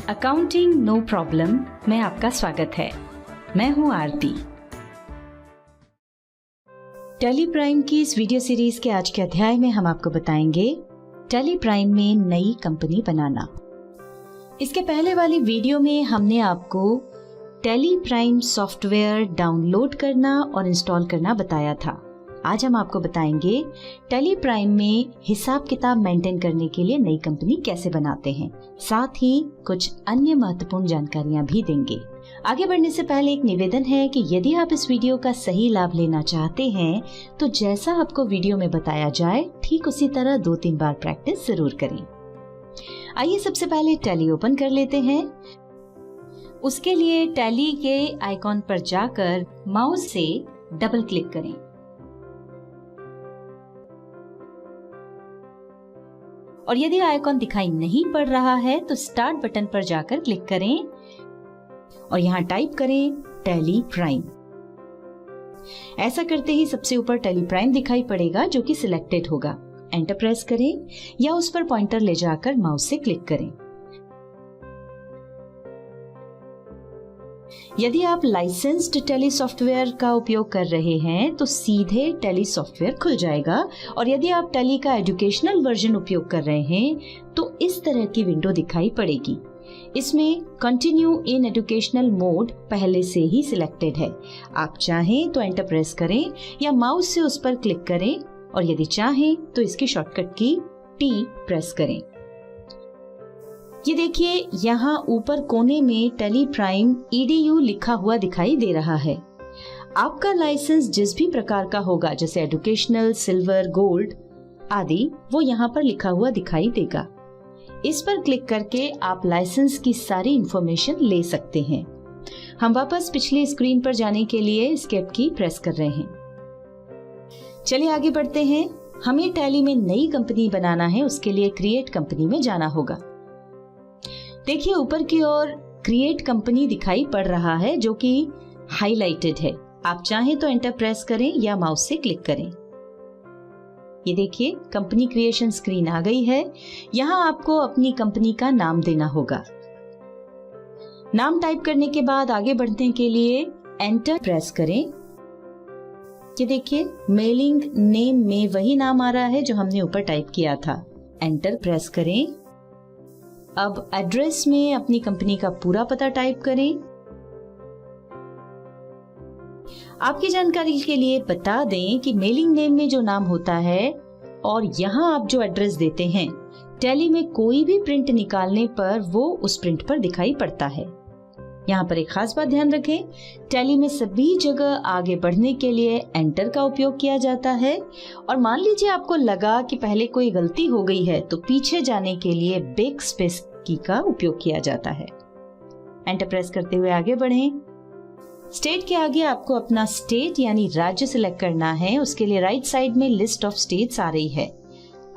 Accounting no problem में आपका स्वागत है। मैं हूं आरती। टैली प्राइम की इस वीडियो सीरीज के आज के अध्याय में हम आपको बताएंगे टैली प्राइम में नई कंपनी बनाना। इसके पहले वाली वीडियो में हमने आपको टैली प्राइम सॉफ्टवेयर डाउनलोड करना और इंस्टॉल करना बताया था। आज हम आपको बताएंगे टैली प्राइम में हिसाब किताब मेंटेन करने के लिए नई कंपनी कैसे बनाते हैं। साथ ही कुछ अन्य महत्वपूर्ण जानकारियां भी देंगे। आगे बढ़ने से पहले एक निवेदन है कि यदि आप इस वीडियो का सही लाभ लेना चाहते हैं तो जैसा आपको वीडियो में बताया जाए ठीक उसी तरह 2-3 बार प्रैक्टिस जरूर करें। आइए सबसे पहले टैली ओपन कर लेते हैं। उसके लिए टैली के आइकॉन पर जाकर माउस से डबल क्लिक करें। और यदि आइकॉन दिखाई नहीं पड़ रहा है तो स्टार्ट बटन पर जाकर क्लिक करें और यहाँ टाइप करें टैली प्राइम। ऐसा करते ही सबसे ऊपर टैली प्राइम दिखाई पड़ेगा जो कि सिलेक्टेड होगा। एंटर प्रेस करें या उस पर पॉइंटर ले जाकर माउस से क्लिक करें। यदि आप लाइसेंस्ड टैली सॉफ्टवेयर का उपयोग कर रहे हैं तो सीधे टैली सॉफ्टवेयर खुल जाएगा, और यदि आप टैली का एजुकेशनल वर्जन उपयोग कर रहे हैं तो इस तरह की विंडो दिखाई पड़ेगी। इसमें कंटिन्यू इन एजुकेशनल मोड पहले से ही सिलेक्टेड है। आप चाहें तो एंटर प्रेस करें या माउस से उस पर क्लिक करें, और यदि चाहें तो इसकी शॉर्टकट की T प्रेस करें। ये देखिए यहाँ ऊपर कोने में टैली प्राइम EDU लिखा हुआ दिखाई दे रहा है। आपका लाइसेंस जिस भी प्रकार का होगा, जैसे एजुकेशनल, सिल्वर, गोल्ड आदि, वो यहाँ पर लिखा हुआ दिखाई देगा। इस पर क्लिक करके आप लाइसेंस की सारी इंफॉर्मेशन ले सकते हैं। हम वापस पिछली स्क्रीन पर जाने के लिए एस्केप की प्रेस कर रहे हैं। चलिए आगे बढ़ते हैं। हमें टैली में नई कंपनी बनाना है, उसके लिए क्रिएट कंपनी में जाना होगा। देखिए ऊपर की ओर क्रिएट कंपनी दिखाई पड़ रहा है जो कि हाईलाइटेड है। आप चाहें तो एंटर प्रेस करें या माउस से क्लिक करें। ये देखिए कंपनी क्रिएशन स्क्रीन आ गई है। यहाँ आपको अपनी कंपनी का नाम देना होगा। नाम टाइप करने के बाद आगे बढ़ने के लिए एंटर प्रेस करें। ये देखिए मेलिंग नेम में वही नाम आ रहा है जो हमने ऊपर टाइप किया था। एंटर प्रेस करें। अब एड्रेस में अपनी कंपनी का पूरा पता टाइप करें। आपकी जानकारी के लिए बता दें कि मेलिंग नेम में जो नाम होता है और यहाँ आप जो एड्रेस देते हैं, टैली में कोई भी प्रिंट निकालने पर वो उस प्रिंट पर दिखाई पड़ता है। यहाँ पर एक खास बात ध्यान रखें, टैली में सभी जगह आगे बढ़ने के लिए एंटर का उपयोग किया जाता है, और मान लीजिए आपको लगा कि पहले कोई गलती हो गई है तो पीछे जाने के लिए बैक स्पेस की का उपयोग किया जाता है। एंटर प्रेस करते हुए आगे बढ़ें। स्टेट के आगे आपको अपना स्टेट यानी राज्य सिलेक्ट करना है। उसके लिए राइट साइड में लिस्ट ऑफ स्टेट्स आ रही है।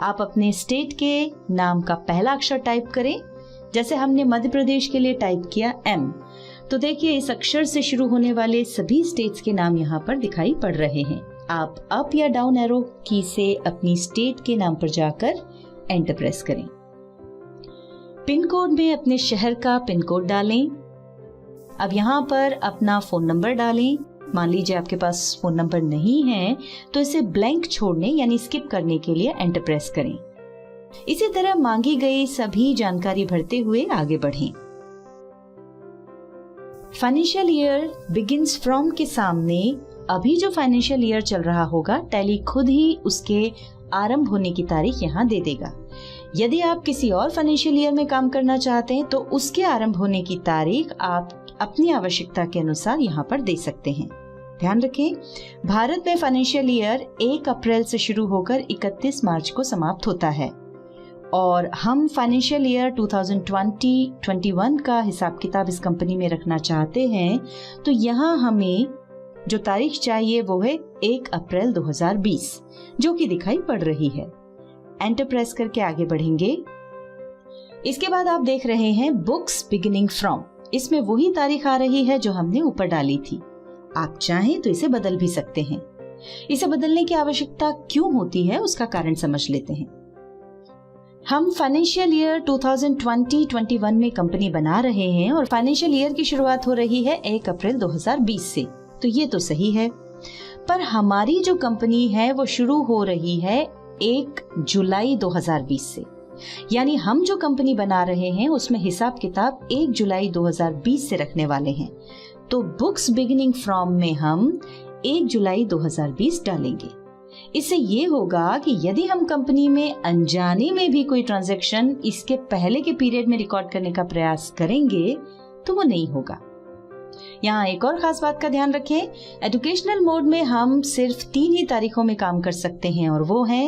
आप अपने स्टेट के नाम का पहला अक्षर टाइप करें। जैसे हमने मध्य प्रदेश के लिए टाइप किया M, तो देखिए इस अक्षर से शुरू होने वाले सभी स्टेट्स के नाम यहाँ पर दिखाई पड़ रहे हैं। आप अप या डाउन एरो की से अपनी स्टेट के नाम पर जाकर एंटर प्रेस करें। पिन कोड में अपने शहर का पिन कोड डालें। अब यहाँ पर अपना फोन नंबर डालें। मान लीजिए आपके पास फोन नंबर नहीं है तो इसे ब्लैंक छोड़ने यानी स्किप करने के लिए एंटर प्रेस करें। इसी तरह मांगी गई सभी जानकारी भरते हुए आगे बढ़ें। फाइनेंशियल ईयर बिगिंस फ्रॉम के सामने अभी जो फाइनेंशियल ईयर चल रहा होगा, टैली खुद ही उसके आरंभ होने की तारीख यहाँ दे देगा। यदि आप किसी और फाइनेंशियल ईयर में काम करना चाहते हैं तो उसके आरंभ होने की तारीख आप अपनी आवश्यकता के अनुसार यहाँ पर दे सकते हैं। ध्यान रखें, भारत में फाइनेंशियल ईयर 1 अप्रैल से शुरू होकर 31 मार्च को समाप्त होता है, और हम फाइनेंशियल ईयर 2020-21 का हिसाब किताब इस कंपनी में रखना चाहते हैं, तो यहाँ हमें जो तारीख चाहिए वो है 1 अप्रैल 2020, जो कि दिखाई पड़ रही है। एंटर प्रेस करके आगे बढ़ेंगे। इसके बाद आप देख रहे हैं बुक्स बिगिनिंग फ्रॉम। इसमें वही तारीख आ रही है जो हमने ऊपर डाली थी। आप चाहें तो इसे बदल भी सकते हैं। इसे बदलने की आवश्यकता क्यों होती है उसका कारण समझ लेते हैं। हम फाइनेंशियल ईयर 2020-21 में कंपनी बना रहे हैं और फाइनेंशियल ईयर की शुरुआत हो रही है 1 अप्रैल 2020 से, तो ये तो सही है। पर हमारी जो कंपनी है वो शुरू हो रही है 1 जुलाई 2020 से, यानी हम जो कंपनी बना रहे हैं उसमें हिसाब किताब 1 जुलाई 2020 से रखने वाले हैं। तो बुक्स बिगिनिंग फ्रॉम में हम 1 जुलाई 2020 डालेंगे। इससे ये होगा कि यदि हम कंपनी में अनजाने में भी कोई ट्रांजैक्शन इसके पहले के पीरियड में रिकॉर्ड करने का प्रयास करेंगे तो वो नहीं होगा। यहाँ एक और खास बात का ध्यान रखें, एजुकेशनल मोड में हम सिर्फ 3 ही तारीखों में काम कर सकते हैं और वो हैं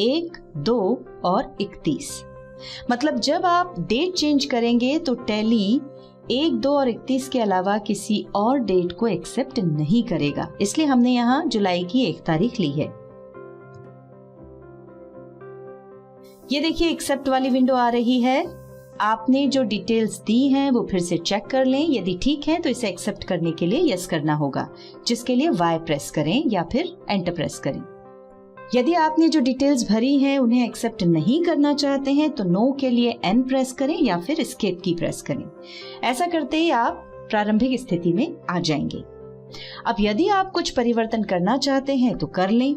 1, 2 और 31। मतलब जब आप डेट चेंज करेंगे तो टैली 1, 2 और 31 के अलावा किसी और डेट को एक्सेप्ट नहीं करेगा, इसलिए हमने यहाँ जुलाई की 1 तारीख ली है। ये देखिए एक्सेप्ट वाली विंडो आ रही है। आपने जो डिटेल्स दी हैं वो फिर से चेक कर लें, यदि ठीक है तो इसे एक्सेप्ट करने के लिए यस करना होगा, जिसके लिए Y प्रेस करें या फिर एंटर प्रेस करें। यदि आपने जो डिटेल्स भरी हैं उन्हें एक्सेप्ट नहीं करना चाहते हैं तो नो के लिए N प्रेस करें या फिर एस्केप की प्रेस करें। ऐसा करते ही आप प्रारंभिक स्थिति में आ जाएंगे। अब यदि आप कुछ परिवर्तन करना चाहते हैं तो कर लें।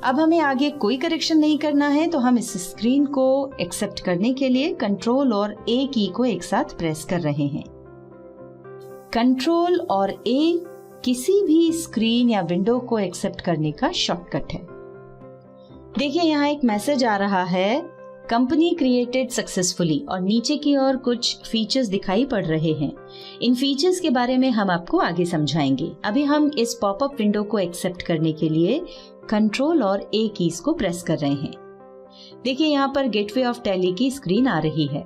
अब हमें आगे कोई करेक्शन नहीं करना है, तो हम इस स्क्रीन को एक्सेप्ट करने के लिए कंट्रोल और A की को एक साथ प्रेस कर रहे हैं। कंट्रोल और A किसी भी स्क्रीन या विंडो को एक्सेप्ट करने का शॉर्टकट है। देखिए यहाँ एक मैसेज आ रहा है, कंपनी क्रिएटेड सक्सेसफुली, और नीचे की ओर कुछ फीचर्स दिखाई पड़ रहे हैं। इन फीचर्स के बारे में हम आपको आगे समझाएंगे। अभी हम इस पॉपअप विंडो को एक्सेप्ट करने के लिए कंट्रोल और A कीज को प्रेस कर रहे हैं। देखिए यहाँ पर गेटवे ऑफ टैली की स्क्रीन आ रही है।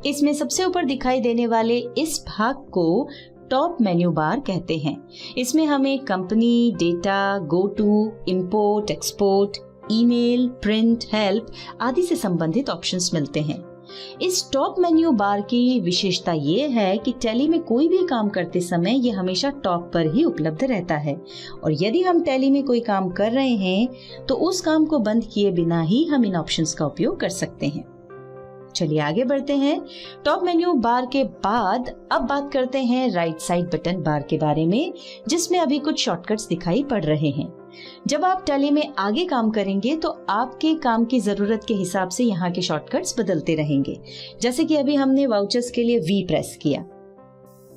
इसमें सबसे ऊपर दिखाई देने वाले इस भाग को टॉप मेन्यू बार कहते हैं। इसमें हमें company, data, go to, import, export, email, print, help आदि से संबंधित ऑप्शंस मिलते हैं। इस टॉप मेन्यू बार की विशेषता ये है कि टैली में कोई भी काम करते समय ये हमेशा टॉप पर ही उपलब्ध रहता है, और यदि हम टैली में कोई काम कर रहे हैं तो उस काम को बंद किए बिना ही हम इन ऑप्शंस का उपयोग कर सकते हैं। चलिए आगे बढ़ते हैं। टॉप मेन्यू बार के बाद अब बात करते हैं राइट साइड बटन बार के बारे में, जिसमें अभी कुछ शॉर्टकट्स दिखाई पड़ रहे हैं। जब आप टैली में आगे काम करेंगे तो आपके काम की जरूरत के हिसाब से यहाँ के शॉर्टकट्स बदलते रहेंगे। जैसे कि अभी हमने वाउचर्स के लिए V प्रेस किया।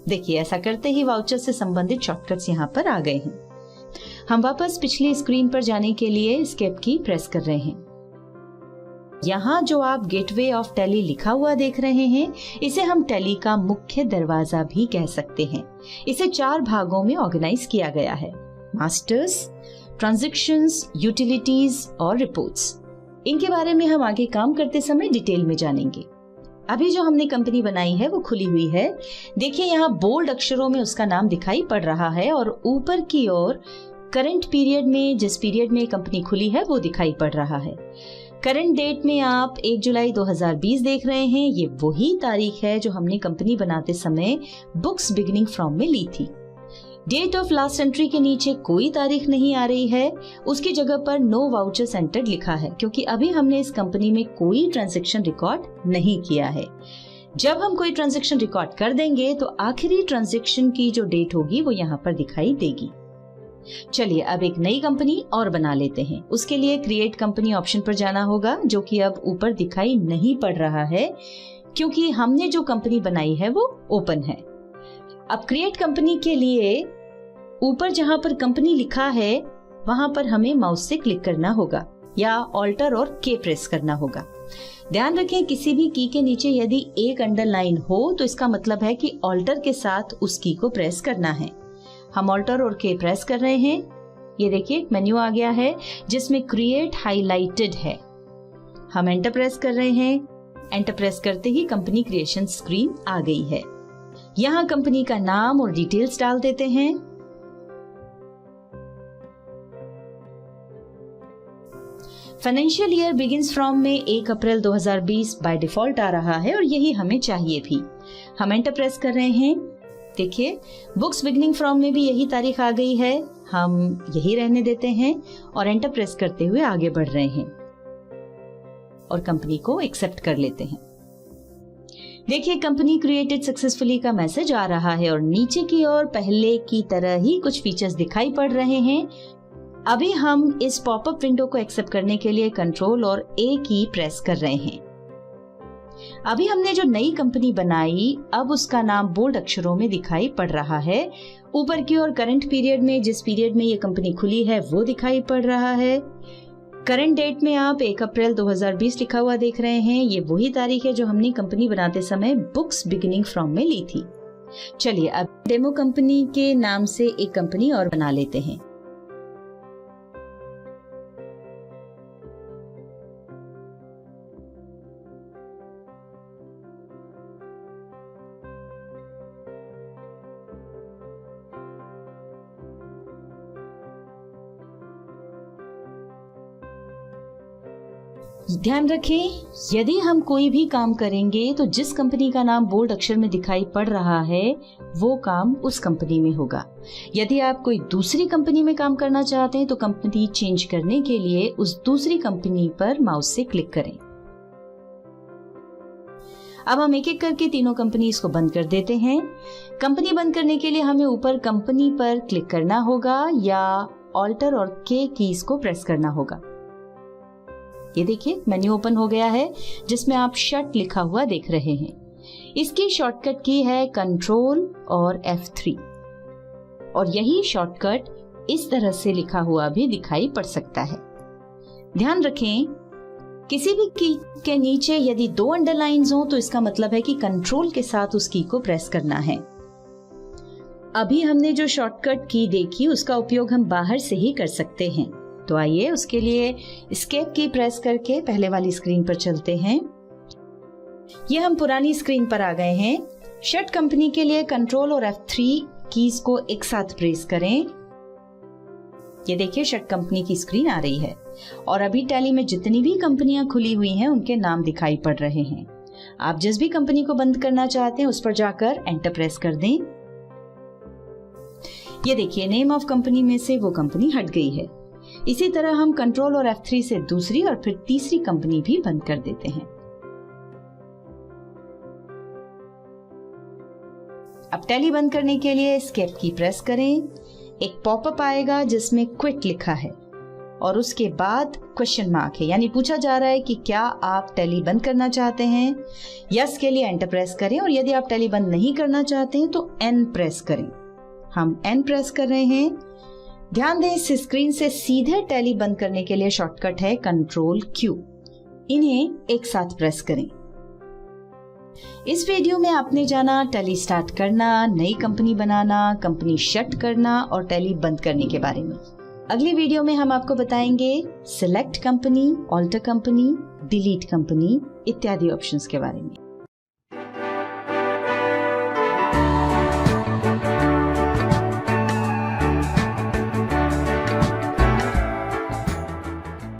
देखिए ऐसा करते ही वाउचर से संबंधित शॉर्टकट्स यहाँ पर आ गए हैं। हम वापस पिछली स्क्रीन पर जाने के लिए एस्केप की प्रेस कर रहे हैं। यहाँ जो आप गेटवे ऑफ टैली लिखा हुआ देख रहे हैं, इसे हम टैली का मुख्य दरवाजा भी कह सकते हैं। इसे 4 भागों में ऑर्गेनाइज किया गया है: मास्टर्स, ट्रांजैक्शंस, यूटिलिटीज और रिपोर्ट्स। इनके बारे में हम आगे काम करते समय डिटेल में जानेंगे। अभी जो हमने कंपनी बनाई है वो खुली हुई है। देखिए यहाँ बोल्ड अक्षरों में उसका नाम दिखाई पड़ रहा है और ऊपर की ओर करंट पीरियड में जिस पीरियड में कंपनी खुली है वो दिखाई पड़ रहा है। करंट डेट में आप 1 जुलाई 2020 देख रहे हैं। ये वही तारीख है जो हमने कंपनी बनाते समय बुक्स बिगिनिंग फ्रॉम में ली थी। डेट ऑफ लास्ट एंट्री के नीचे कोई तारीख नहीं आ रही है, उसकी जगह पर नो वाउचर्स एंटर्ड लिखा है, क्योंकि अभी हमने इस कंपनी में कोई ट्रांजैक्शन रिकॉर्ड नहीं किया है। जब हम कोई ट्रांजैक्शन रिकॉर्ड कर देंगे तो आखिरी ट्रांजैक्शन की जो डेट होगी वो यहाँ पर दिखाई देगी। चलिए अब एक नई कंपनी और बना लेते हैं। उसके लिए क्रिएट कंपनी ऑप्शन पर जाना होगा, जो कि अब ऊपर दिखाई नहीं पड़ रहा है क्योंकि हमने जो कंपनी बनाई है वो ओपन है। अब क्रिएट कंपनी के लिए ऊपर जहां पर कंपनी लिखा है वहां पर हमें माउस से क्लिक करना होगा या ऑल्टर और के प्रेस करना होगा। ध्यान रखें किसी भी की के नीचे यदि एक अंडरलाइन हो तो इसका मतलब है कि ऑल्टर के साथ उस की को प्रेस करना है। हम ऑल्टर और के प्रेस कर रहे हैं। ये देखिए एक मेन्यू आ गया है जिसमें क्रिएट हाईलाइटेड है। हम एंटर प्रेस कर रहे हैं। एंटर प्रेस करते ही कंपनी क्रिएशन स्क्रीन आ गई है। यहाँ कंपनी का नाम और डिटेल्स डाल देते हैं। फाइनेंशियल ईयर बिगिंस फ्रॉम में 1 अप्रैल 2020 बाय डिफॉल्ट आ रहा है और यही हमें चाहिए भी। हम एंटर प्रेस कर रहे हैं। देखिए बुक्स बिगनिंग फ्रॉम में भी यही तारीख आ गई है, हम यही रहने देते हैं और एंटर प्रेस करते हुए आगे बढ़ रहे हैं और कंपनी को एक्सेप्ट कर लेते हैं। देखिए कंपनी क्रिएटेड सक्सेसफुली का मैसेज आ रहा है और नीचे की ओर पहले की तरह ही कुछ फीचर्स दिखाई पड़ रहे हैं। अभी हम इस पॉपअप विंडो को एक्सेप्ट करने के लिए कंट्रोल और ए की प्रेस कर रहे हैं। अभी हमने जो नई कंपनी बनाई, अब उसका नाम बोल्ड अक्षरों में दिखाई पड़ रहा है। ऊपर की ओर करंट पीरियड में जिस पीरियड में ये कंपनी खुली है वो दिखाई पड़ रहा है। करंट डेट में आप 1 अप्रैल 2020 लिखा हुआ देख रहे हैं। ये वही तारीख है जो हमने कंपनी बनाते समय बुक्स बिगिनिंग फ्रॉम में ली थी। चलिए अब डेमो कंपनी के नाम से एक कंपनी और बना लेते हैं। ध्यान रखें, यदि हम कोई भी काम करेंगे तो जिस कंपनी का नाम बोल्ड अक्षर में दिखाई पड़ रहा है वो काम उस कंपनी में होगा। यदि आप कोई दूसरी कंपनी में काम करना चाहते हैं तो कंपनी चेंज करने के लिए उस दूसरी कंपनी पर माउस से क्लिक करें। अब हम एक एक करके तीनों कंपनीज को बंद कर देते हैं। कंपनी बंद करने के लिए हमें ऊपर कंपनी पर क्लिक करना होगा या ऑल्टर और के कीज को प्रेस करना होगा। ये देखिए मेन्यू ओपन हो गया है जिसमें आप शट लिखा हुआ देख रहे हैं। इसकी शॉर्टकट की है कंट्रोल और F3 और यही शॉर्टकट इस तरह से लिखा हुआ भी दिखाई पड़ सकता है। ध्यान रखें, किसी भी की के नीचे यदि 2 अंडरलाइंस हो तो इसका मतलब है कि कंट्रोल के साथ उस की को प्रेस करना है। अभी हमने जो शॉर्टकट की देखी उसका उपयोग हम बाहर से ही कर सकते हैं। तो आइए उसके लिए एस्केप की प्रेस करके पहले वाली स्क्रीन पर चलते हैं। ये हम पुरानी स्क्रीन पर आ गए हैं। शट कंपनी के लिए कंट्रोल और F3 कीज को एक साथ प्रेस करें। ये देखिए शट कंपनी की स्क्रीन आ रही है और अभी टैली में जितनी भी कंपनियां खुली हुई हैं उनके नाम दिखाई पड़ रहे हैं। आप जिस भी कंपनी को बंद करना चाहते हैं उस पर जाकर एंटर प्रेस कर दें। ये देखिए नेम ऑफ कंपनी में से वो कंपनी हट गई है। इसी तरह हम कंट्रोल और F3 से दूसरी और फिर तीसरी कंपनी भी बंद कर देते हैं। अब टैली बंद करने के लिए एस्केप की प्रेस करें। एक पॉपअप आएगा जिसमें क्विट लिखा है और उसके बाद क्वेश्चन मार्क है, यानी पूछा जा रहा है कि क्या आप टैली बंद करना चाहते हैं। यस के लिए एंटर प्रेस करें और यदि आप टैली बंद नहीं करना चाहते हैं तो N प्रेस करें। हम N प्रेस कर रहे हैं। ध्यान दें इस स्क्रीन से सीधे टैली बंद करने के लिए शॉर्टकट है कंट्रोल Q। इन्हें एक साथ प्रेस करें। इस वीडियो में आपने जाना टैली स्टार्ट करना, नई कंपनी बनाना, कंपनी शट करना और टैली बंद करने के बारे में। अगली वीडियो में हम आपको बताएंगे select company, alter company, delete company इत्यादि ऑप्शंस के बारे में।